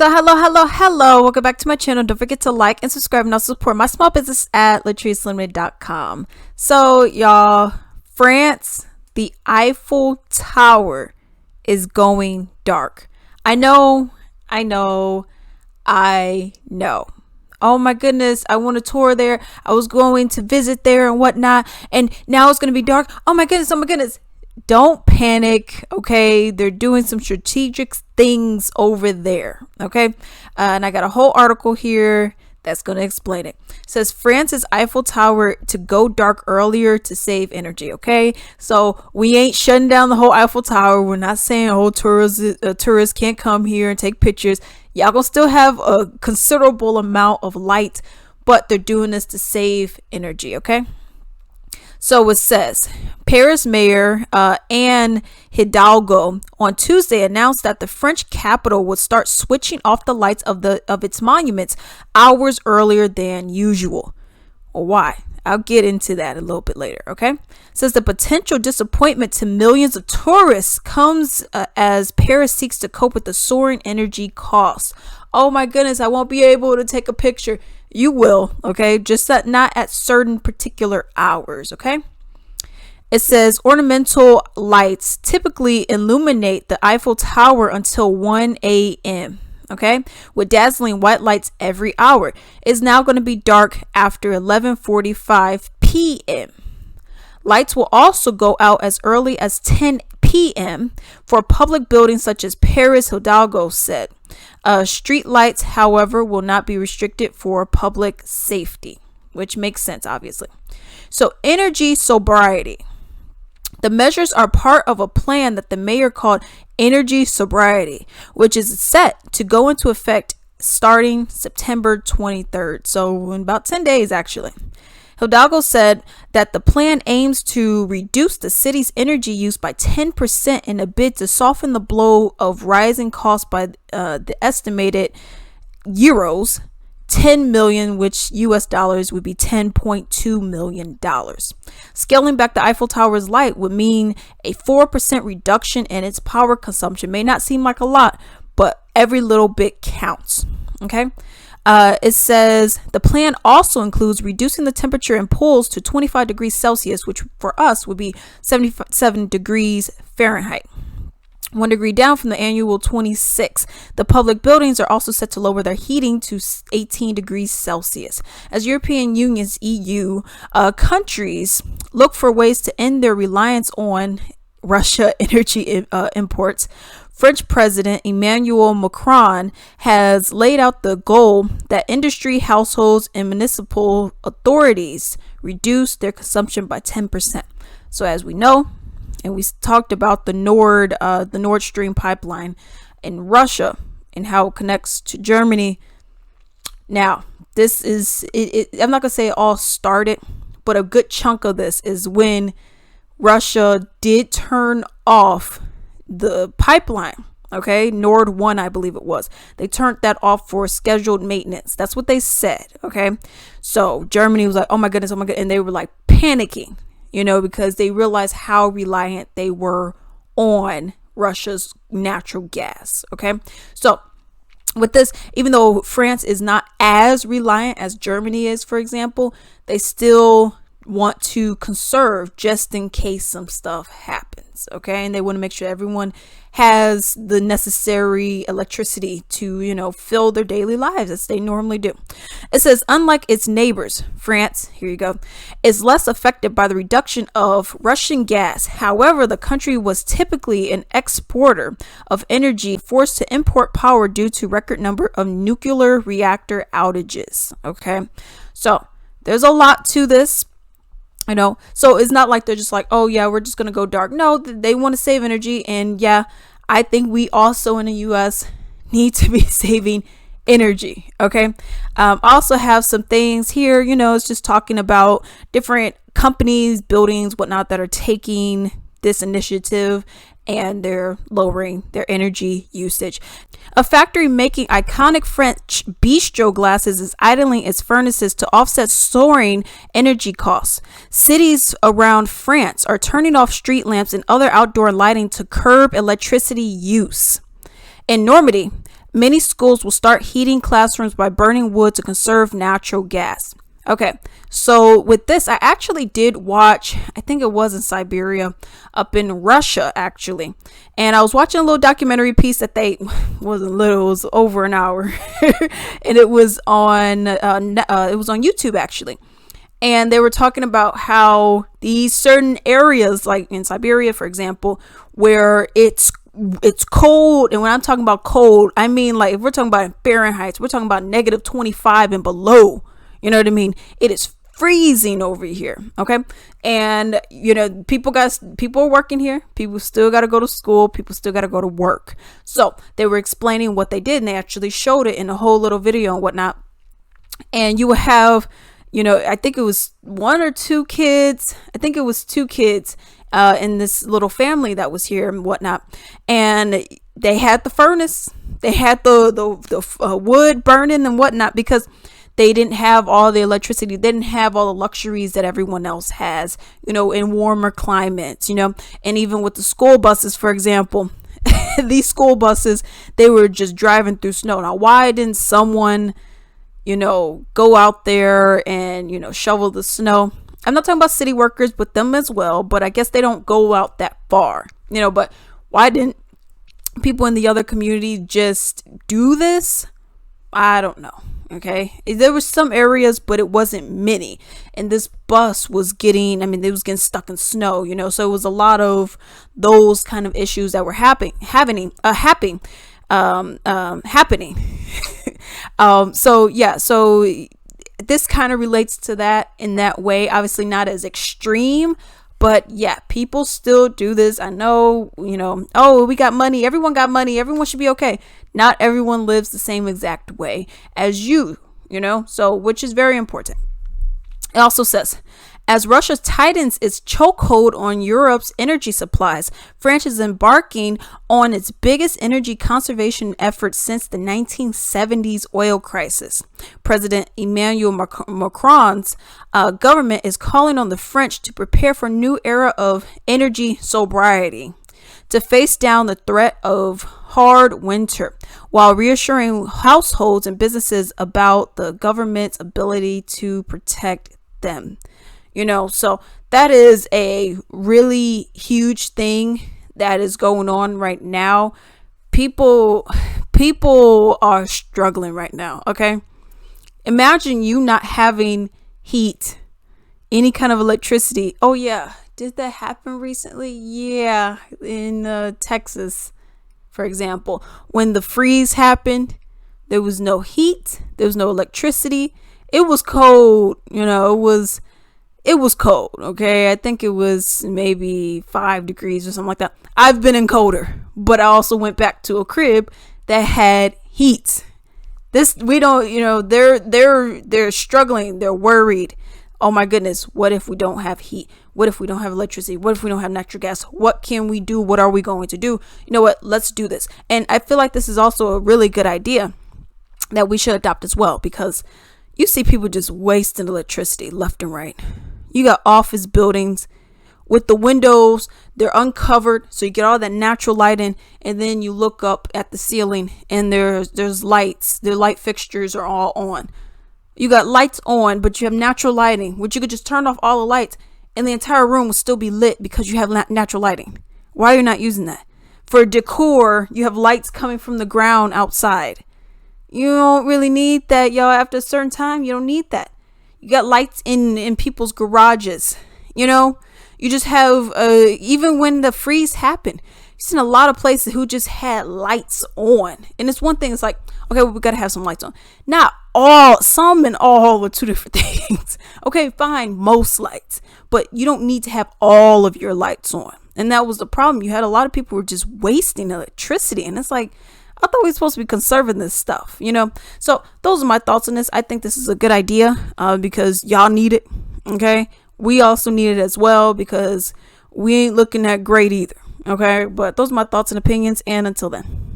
So hello. Welcome back to my channel. Don't forget to like and subscribe and also support my small business at latricelimited.com. So y'all, France, the Eiffel Tower is going dark. I know. Oh my goodness, I want to tour there. I was going to visit there and whatnot, and now it's going to be dark. Oh my goodness. Don't panic, okay? They're doing some strategic things over there, okay? And I got a whole article here that's going to explain it. It says France's Eiffel Tower to go dark earlier to save energy, okay? So we ain't shutting down the whole Eiffel Tower. We're not saying tourists can't come here and take pictures. Y'all gonna still have a considerable amount of light, but they're doing this to save energy, okay? So it says Paris Mayor Anne Hidalgo on Tuesday announced that the French capital would start switching off the lights of its monuments hours earlier than usual. Well, why? I'll get into that a little bit later, okay? It says the potential disappointment to millions of tourists comes as Paris seeks to cope with the soaring energy costs. Oh my goodness, I won't be able to take a picture. You will, okay? Just that not at certain particular hours, okay? It says ornamental lights typically illuminate the Eiffel Tower until 1 a.m., okay? With dazzling white lights every hour. It's now going to be dark after 11:45 p.m. Lights will also go out as early as 10 p.m. for public buildings such as Paris, Hidalgo said. Street lights, however, will not be restricted for public safety, which makes sense, obviously. So energy sobriety. The measures are part of a plan that the mayor called energy sobriety, which is set to go into effect starting September 23rd. So in about 10 days, actually. Hidalgo said that the plan aims to reduce the city's energy use by 10% in a bid to soften the blow of rising costs by the estimated euros 10 million, which US dollars would be $10.2 million. Scaling back the Eiffel Tower's light would mean a 4% reduction in its power consumption. May not seem like a lot, but every little bit counts. Okay. It says the plan also includes reducing the temperature in pools to 25 degrees Celsius, which for us would be 77 degrees Fahrenheit. 1 degree down from the annual 26. The public buildings are also set to lower their heating to 18 degrees Celsius. As European Union's EU countries look for ways to end their reliance on Russia energy imports, French President Emmanuel Macron has laid out the goal that industry, households, and municipal authorities reduce their consumption by 10%. So as we know, and we talked about the Nord Stream pipeline in Russia and how it connects to Germany. Now, this is I'm not gonna say it all started, but a good chunk of this is when Russia did turn off the pipeline. Okay, Nord 1, I believe it was. They turned that off for scheduled maintenance. That's what they said. Okay, so Germany was like, oh my goodness, and they were like panicking, because they realized how reliant they were on Russia's natural gas. Okay, so with this, even though France is not as reliant as Germany is, for example, they still want to conserve just in case some stuff happens. Okay, and they want to make sure everyone has the necessary electricity to fill their daily lives as they normally do. It says unlike its neighbors, France, here you go, is less affected by the reduction of Russian gas. However, the country was typically an exporter of energy, forced to import power due to record number of nuclear reactor outages. Okay, so there's a lot to this. So it's not like they're just like, oh yeah, we're just gonna go dark. No, they want to save energy, and yeah, I think we also in the US need to be saving energy. Okay, also have some things here. It's just talking about different companies, buildings, whatnot that are taking this initiative and they're lowering their energy usage. A factory making iconic French bistro glasses is idling its furnaces to offset soaring energy costs. Cities around France are turning off street lamps and other outdoor lighting to curb electricity use. In Normandy, Many schools will start heating classrooms by burning wood to conserve natural gas. Okay, so with this, I actually did watch, I think it was in Siberia, up in Russia, actually. And I was watching a little documentary piece that they, wasn't little, it was over an hour. And it was on YouTube, actually. And they were talking about how these certain areas, like in Siberia, for example, where it's cold. And when I'm talking about cold, I mean, like, if we're talking about Fahrenheit, we're talking about negative 25 and below. You know what I mean? It is freezing over here. Okay. And, you know, people are working here. People still got to go to school. People still got to go to work. So they were explaining what they did, and they actually showed it in a whole little video and whatnot. And you would have, you know, I think it was one or two kids. I think it was two kids in this little family that was here and whatnot. And they had the furnace. They had the wood burning and whatnot, because they didn't have all the electricity. They didn't have all the luxuries that everyone else has, you know, in warmer climates, you know. And even with the school buses, for example, these school buses, they were just driving through snow. Now, why didn't someone, you know, go out there and, you know, shovel the snow? I'm not talking about city workers, but them as well. But I guess they don't go out that far, you know. But why didn't people in the other community just do this? I don't know. Okay, there were some areas, but it wasn't many. And this bus was getting, it was getting stuck in snow, you know. So it was a lot of those kind of issues that were happening. So yeah, so this kind of relates to that in that way. Obviously not as extreme, but yeah, people still do this. I know, you know, oh, we got money. Everyone got money. Everyone should be okay. Not everyone lives the same exact way as you know, so which is very important. It also says, as Russia tightens its chokehold on Europe's energy supplies, France is embarking on its biggest energy conservation effort since the 1970s oil crisis. President Emmanuel Macron's government is calling on the French to prepare for a new era of energy sobriety, to face down the threat of hard winter, while reassuring households and businesses about the government's ability to protect them. You know, so that is a really huge thing that is going on right now. People are struggling right now. Okay. Imagine you not having heat, any kind of electricity. Oh yeah. Did that happen recently? Yeah. In Texas, for example, when the freeze happened, there was no heat. There was no electricity. It was cold. You know, it was cold. Okay. I think it was maybe 5 degrees or something like that. I've been in colder, but I also went back to a crib that had heat. We don't, you know, they're struggling. They're worried. Oh my goodness. What if we don't have heat? What if we don't have electricity? What if we don't have natural gas? What can we do? What are we going to do? You know what? Let's do this. And I feel like this is also a really good idea that we should adopt as well, because you see people just wasting electricity left and right. You got office buildings with the windows, they're uncovered, so you get all that natural light in, and then you look up at the ceiling and there's lights. The light fixtures are all on. You got lights on, but you have natural lighting, which you could just turn off all the lights and the entire room will still be lit because you have natural lighting. Why are you not using that? For decor, you have lights coming from the ground outside. You don't really need that, y'all. After a certain time, you don't need that. You got lights in people's garages. You know, you just have, even when the freeze happened, you've seen a lot of places who just had lights on. And it's one thing, it's like, okay, well, we got to have some lights on. Not all, some and all are two different things. Okay, fine, most lights. But you don't need to have all of your lights on. And that was the problem. You had a lot of people who were just wasting electricity. And it's like, I thought we were supposed to be conserving this stuff, you know? So those are my thoughts on this. I think this is a good idea because y'all need it, okay? We also need it as well because we ain't looking that great either, okay? But those are my thoughts and opinions, and until then.